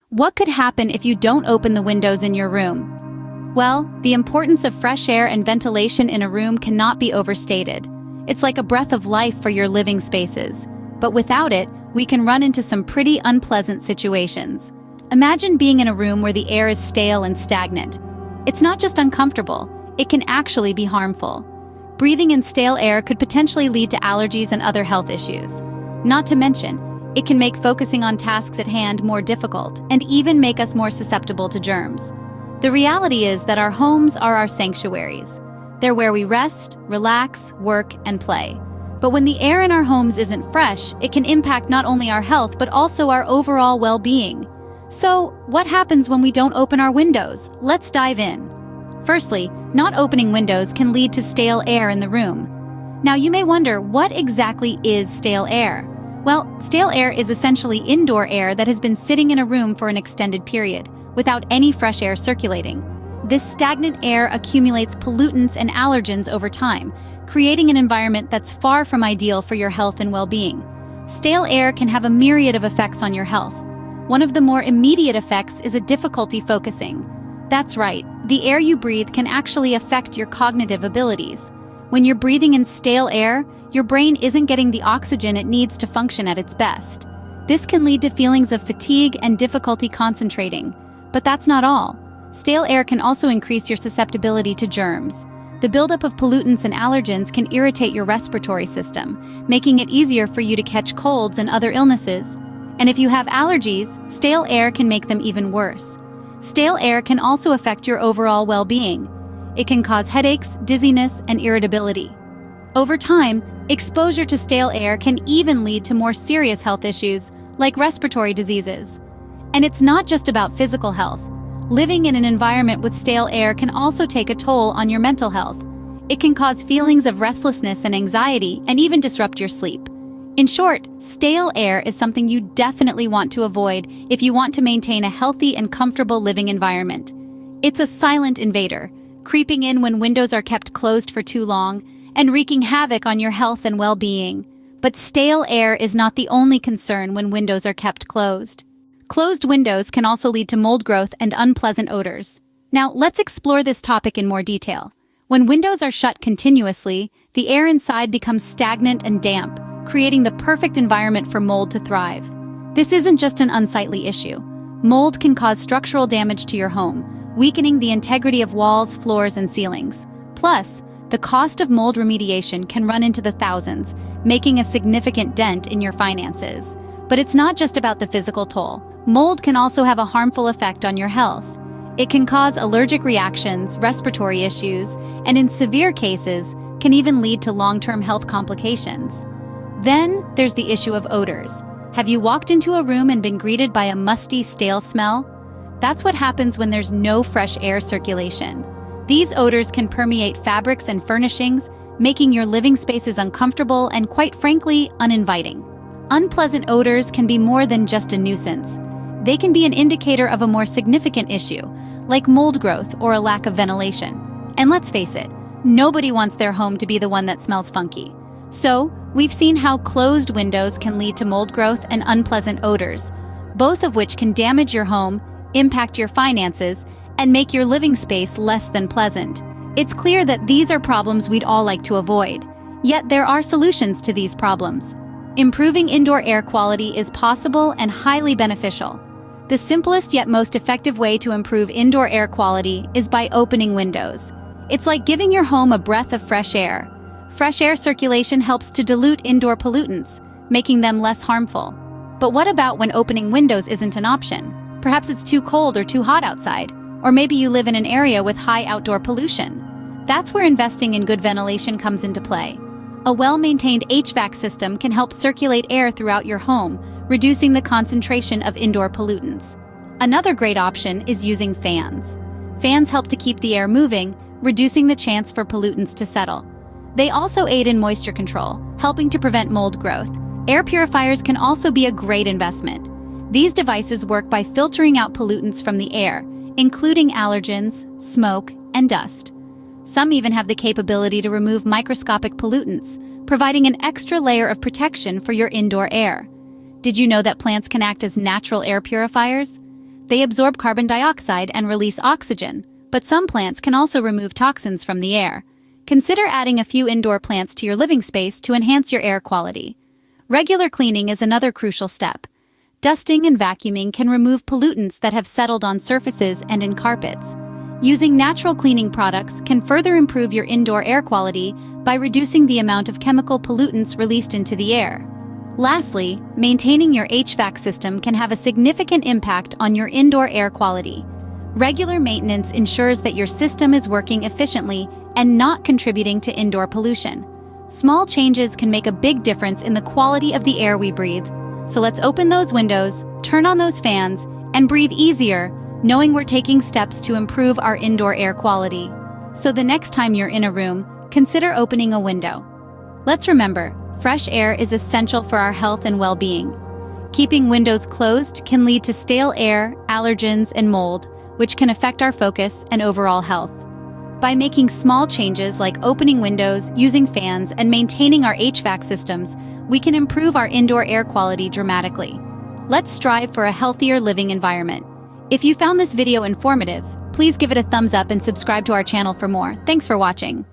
What could happen if you don't open the windows in your room? Well, the importance of fresh air and ventilation in a room cannot be overstated. It's like a breath of life for your living spaces. But without it, we can run into some pretty unpleasant situations. Imagine being in a room where the air is stale and stagnant. It's not just uncomfortable, it can actually be harmful. Breathing in stale air could potentially lead to allergies and other health issues. Not to mention, it can make focusing on tasks at hand more difficult and even make us more susceptible to germs. The reality is that our homes are our sanctuaries. They're where we rest, relax, work, and play. But when the air in our homes isn't fresh, it can impact not only our health but also our overall well-being. So, what happens when we don't open our windows? Let's dive in. Firstly, not opening windows can lead to stale air in the room. Now you may wonder, what exactly is stale air? Well, stale air is essentially indoor air that has been sitting in a room for an extended period, without any fresh air circulating. This stagnant air accumulates pollutants and allergens over time, creating an environment that's far from ideal for your health and well-being. Stale air can have a myriad of effects on your health. One of the more immediate effects is a difficulty focusing. That's right, the air you breathe can actually affect your cognitive abilities. When you're breathing in stale air, your brain isn't getting the oxygen it needs to function at its best. This can lead to feelings of fatigue and difficulty concentrating. But that's not all. Stale air can also increase your susceptibility to germs. The buildup of pollutants and allergens can irritate your respiratory system, making it easier for you to catch colds and other illnesses. And if you have allergies, stale air can make them even worse. Stale air can also affect your overall well-being. It can cause headaches, dizziness, and irritability. Over time, exposure to stale air can even lead to more serious health issues, like respiratory diseases. And it's not just about physical health. Living in an environment with stale air can also take a toll on your mental health. It can cause feelings of restlessness and anxiety, and even disrupt your sleep. In short, stale air is something you definitely want to avoid if you want to maintain a healthy and comfortable living environment. It's a silent invader, creeping in when windows are kept closed for too long, and wreaking havoc on your health and well-being. But stale air is not the only concern when windows are kept closed. Closed windows can also lead to mold growth and unpleasant odors. Now, let's explore this topic in more detail. When windows are shut continuously, the air inside becomes stagnant and damp, creating the perfect environment for mold to thrive. This isn't just an unsightly issue. Mold can cause structural damage to your home, weakening the integrity of walls, floors, and ceilings. Plus, the cost of mold remediation can run into the thousands, making a significant dent in your finances. But it's not just about the physical toll. Mold can also have a harmful effect on your health. It can cause allergic reactions, respiratory issues, and in severe cases, can even lead to long-term health complications. Then, there's the issue of odors. Have you walked into a room and been greeted by a musty, stale smell? That's what happens when there's no fresh air circulation. These odors can permeate fabrics and furnishings, making your living spaces uncomfortable and, quite frankly, uninviting. Unpleasant odors can be more than just a nuisance. They can be an indicator of a more significant issue, like mold growth or a lack of ventilation. And let's face it, nobody wants their home to be the one that smells funky. So, we've seen how closed windows can lead to mold growth and unpleasant odors, both of which can damage your home, impact your finances, and make your living space less than pleasant. It's clear that these are problems we'd all like to avoid. Yet there are solutions to these problems. Improving indoor air quality is possible and highly beneficial. The simplest yet most effective way to improve indoor air quality is by opening windows. It's like giving your home a breath of fresh air. Fresh air circulation helps to dilute indoor pollutants, making them less harmful. But what about when opening windows isn't an option? Perhaps it's too cold or too hot outside, or maybe you live in an area with high outdoor pollution. That's where investing in good ventilation comes into play. A well-maintained HVAC system can help circulate air throughout your home, reducing the concentration of indoor pollutants. Another great option is using fans. Fans help to keep the air moving, reducing the chance for pollutants to settle. They also aid in moisture control, helping to prevent mold growth. Air purifiers can also be a great investment. These devices work by filtering out pollutants from the air, including allergens, smoke, and dust. Some even have the capability to remove microscopic pollutants, providing an extra layer of protection for your indoor air. Did you know that plants can act as natural air purifiers? They absorb carbon dioxide and release oxygen, but some plants can also remove toxins from the air. Consider adding a few indoor plants to your living space to enhance your air quality. Regular cleaning is another crucial step. Dusting and vacuuming can remove pollutants that have settled on surfaces and in carpets. Using natural cleaning products can further improve your indoor air quality by reducing the amount of chemical pollutants released into the air. Lastly, maintaining your HVAC system can have a significant impact on your indoor air quality. Regular maintenance ensures that your system is working efficiently and not contributing to indoor pollution. Small changes can make a big difference in the quality of the air we breathe. So let's open those windows, turn on those fans, and breathe easier, knowing we're taking steps to improve our indoor air quality. So the next time you're in a room, consider opening a window. Let's remember, fresh air is essential for our health and well-being. Keeping windows closed can lead to stale air, allergens, and mold, which can affect our focus and overall health. By making small changes like opening windows, using fans, and maintaining our HVAC systems, we can improve our indoor air quality dramatically. Let's strive for a healthier living environment. If you found this video informative, please give it a thumbs up and subscribe to our channel for more. Thanks for watching.